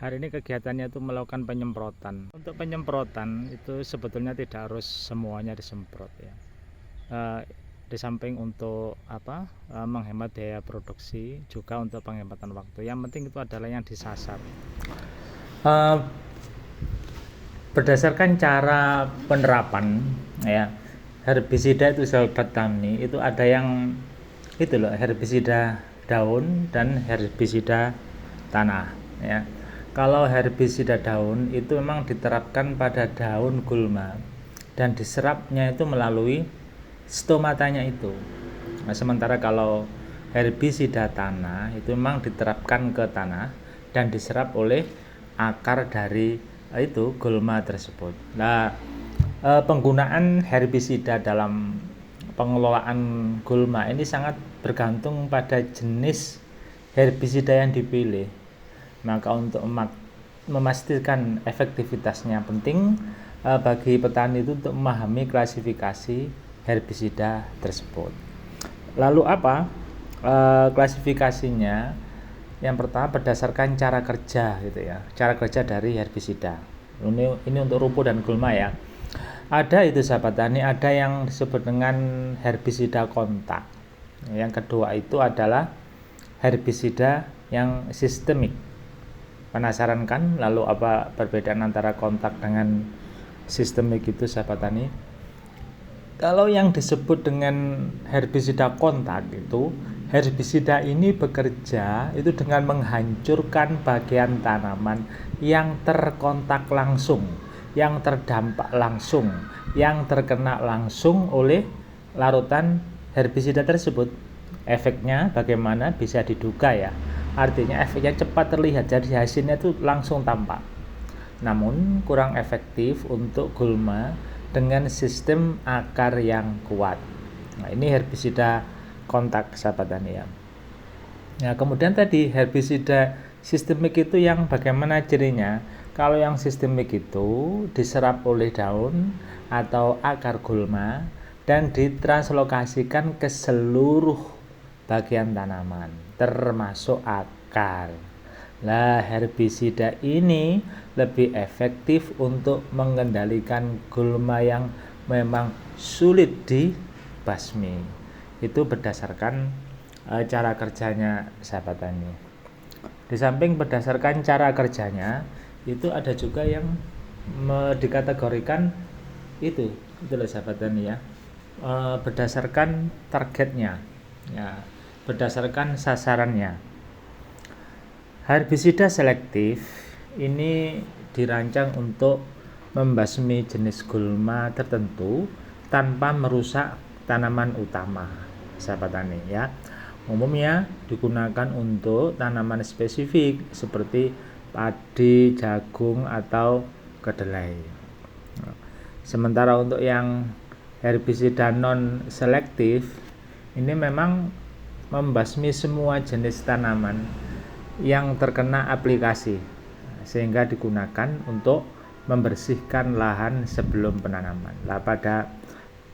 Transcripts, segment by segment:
Hari ini kegiatannya itu melakukan penyemprotan. Untuk penyemprotan itu sebetulnya tidak harus semuanya disemprot ya. Di samping untuk menghemat biaya produksi, juga untuk penghematan waktu. Yang penting itu adalah yang disasar. Berdasarkan cara penerapan ya, herbisida itu sahabat tani itu ada yang itu loh, herbisida daun dan herbisida tanah ya. Kalau herbisida daun itu memang diterapkan pada daun gulma dan diserapnya itu melalui stomatanya itu. Nah, sementara kalau herbisida tanah itu memang diterapkan ke tanah dan diserap oleh akar dari itu gulma tersebut. Nah, penggunaan herbisida dalam pengelolaan gulma ini sangat bergantung pada jenis herbisida yang dipilih. Maka untuk memastikan efektivitasnya penting bagi petani itu untuk memahami klasifikasi herbisida tersebut. Lalu apa klasifikasinya? Yang pertama berdasarkan cara kerja gitu ya, cara kerja dari herbisida. Ini untuk rumput dan gulma ya. Ada itu sahabat tani, ada yang disebut dengan herbisida kontak. Yang kedua itu adalah herbisida yang sistemik. Penasaran kan lalu apa perbedaan antara kontak dengan sistemik itu sahabat tani? Kalau yang disebut dengan herbisida kontak itu, herbisida ini bekerja itu dengan menghancurkan bagian tanaman yang terkontak langsung, yang terdampak langsung, yang terkena langsung oleh larutan herbisida tersebut. Efeknya bagaimana bisa diduga ya. Artinya efeknya cepat terlihat, jadi hasilnya itu langsung tampak. Namun kurang efektif untuk gulma dengan sistem akar yang kuat. Nah, ini herbisida kontak sahabat tani ya. Nah, kemudian tadi herbisida sistemik itu yang bagaimana cirinya? Kalau yang sistemik itu diserap oleh daun atau akar gulma dan ditranslokasikan ke seluruh bagian tanaman termasuk akar. Nah, herbisida ini lebih efektif untuk mengendalikan gulma yang memang sulit dibasmi. Itu berdasarkan cara kerjanya sahabat tani. Di samping berdasarkan cara kerjanya, itu ada juga yang dikategorikan itu loh sahabat tani ya, berdasarkan targetnya ya, berdasarkan sasarannya. Herbisida selektif ini dirancang untuk membasmi jenis gulma tertentu tanpa merusak tanaman utama sahabat tani ya. Umumnya digunakan untuk tanaman spesifik seperti padi, jagung atau kedelai. Sementara untuk yang herbisida non selektif ini memang membasmi semua jenis tanaman yang terkena aplikasi, sehingga digunakan untuk membersihkan lahan sebelum penanaman. Nah, pada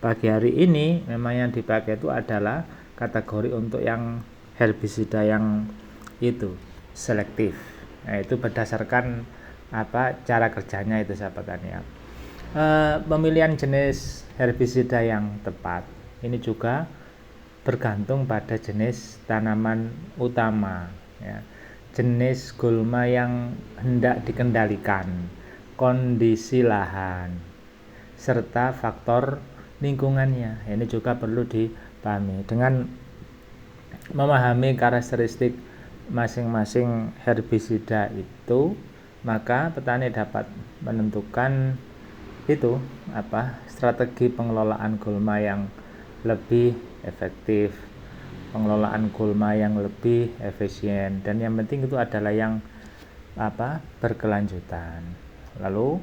pagi hari ini memang yang dipakai itu adalah kategori untuk yang herbisida yang itu selektif. Nah, itu berdasarkan cara kerjanya itu sahabat tani ya. Pemilihan jenis herbisida yang tepat ini juga bergantung pada jenis tanaman utama ya, jenis gulma yang hendak dikendalikan, kondisi lahan, serta faktor lingkungannya. Ini juga perlu dipahami. Dengan memahami karakteristik masing-masing herbisida itu, maka petani dapat menentukan itu strategi pengelolaan gulma yang lebih efektif, pengelolaan gulma yang lebih efisien, dan yang penting itu adalah yang berkelanjutan. Lalu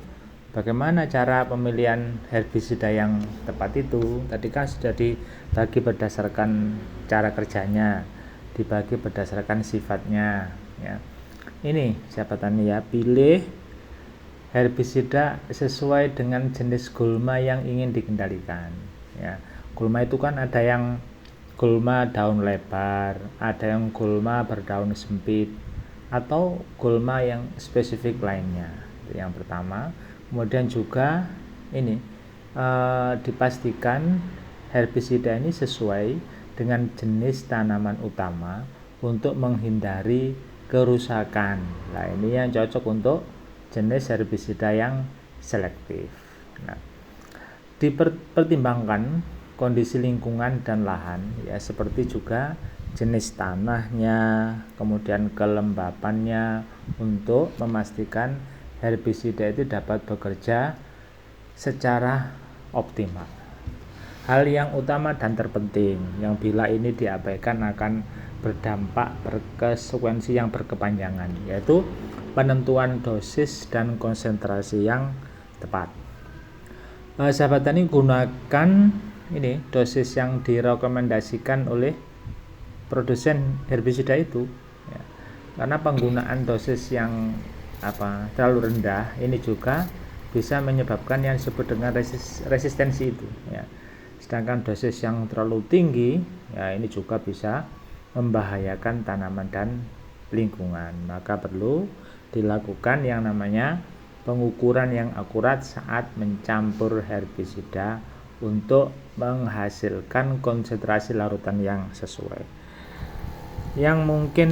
bagaimana cara pemilihan herbisida yang tepat itu? Tadi kan sudah dibagi berdasarkan cara kerjanya, dibagi berdasarkan sifatnya ya. Ini sahabat tani ya, pilih herbisida sesuai dengan jenis gulma yang ingin dikendalikan ya. Gulma itu kan ada yang gulma daun lebar, ada yang gulma berdaun sempit, atau gulma yang spesifik lainnya. Itu yang pertama. Kemudian juga ini dipastikan herbisida ini sesuai dengan jenis tanaman utama untuk menghindari kerusakan. Nah, ini yang cocok untuk jenis herbisida yang selektif. Nah, dipertimbangkan kondisi lingkungan dan lahan, ya, seperti juga jenis tanahnya, kemudian kelembapannya, untuk memastikan herbisida itu dapat bekerja secara optimal. Hal yang utama dan terpenting yang bila ini diabaikan akan berdampak berkonsekuensi yang berkepanjangan, yaitu penentuan dosis dan konsentrasi yang tepat. Sahabat tani, gunakan ini dosis yang direkomendasikan oleh produsen herbisida itu, ya. Karena penggunaan dosis yang terlalu rendah ini juga bisa menyebabkan yang disebut dengan resistensi itu, ya. Sedangkan dosis yang terlalu tinggi, ya, ini juga bisa membahayakan tanaman dan lingkungan. Maka perlu dilakukan yang namanya pengukuran yang akurat saat mencampur herbisida untuk menghasilkan konsentrasi larutan yang sesuai. Yang mungkin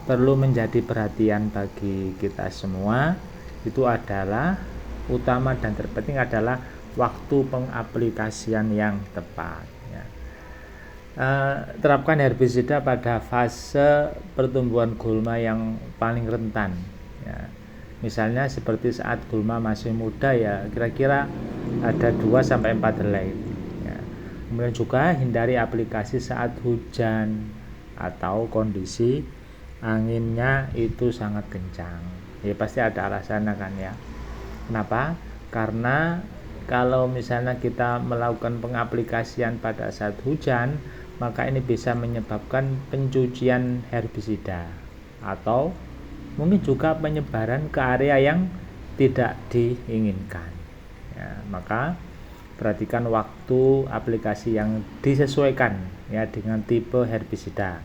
perlu menjadi perhatian bagi kita semua itu adalah utama dan terpenting adalah waktu pengaplikasian yang tepat, ya. Terapkan herbisida pada fase pertumbuhan gulma yang paling rentan, ya. Misalnya seperti saat gulma masih muda, ya, kira-kira ada 2-4 helai, ya. Kemudian juga hindari aplikasi saat hujan atau kondisi anginnya itu sangat kencang. Ya, pasti ada alasannya kan, ya. Kenapa? Karena kalau misalnya kita melakukan pengaplikasian pada saat hujan, maka ini bisa menyebabkan pencucian herbisida atau mungkin juga penyebaran ke area yang tidak diinginkan, ya. Maka perhatikan waktu aplikasi yang disesuaikan, ya, dengan tipe herbisida.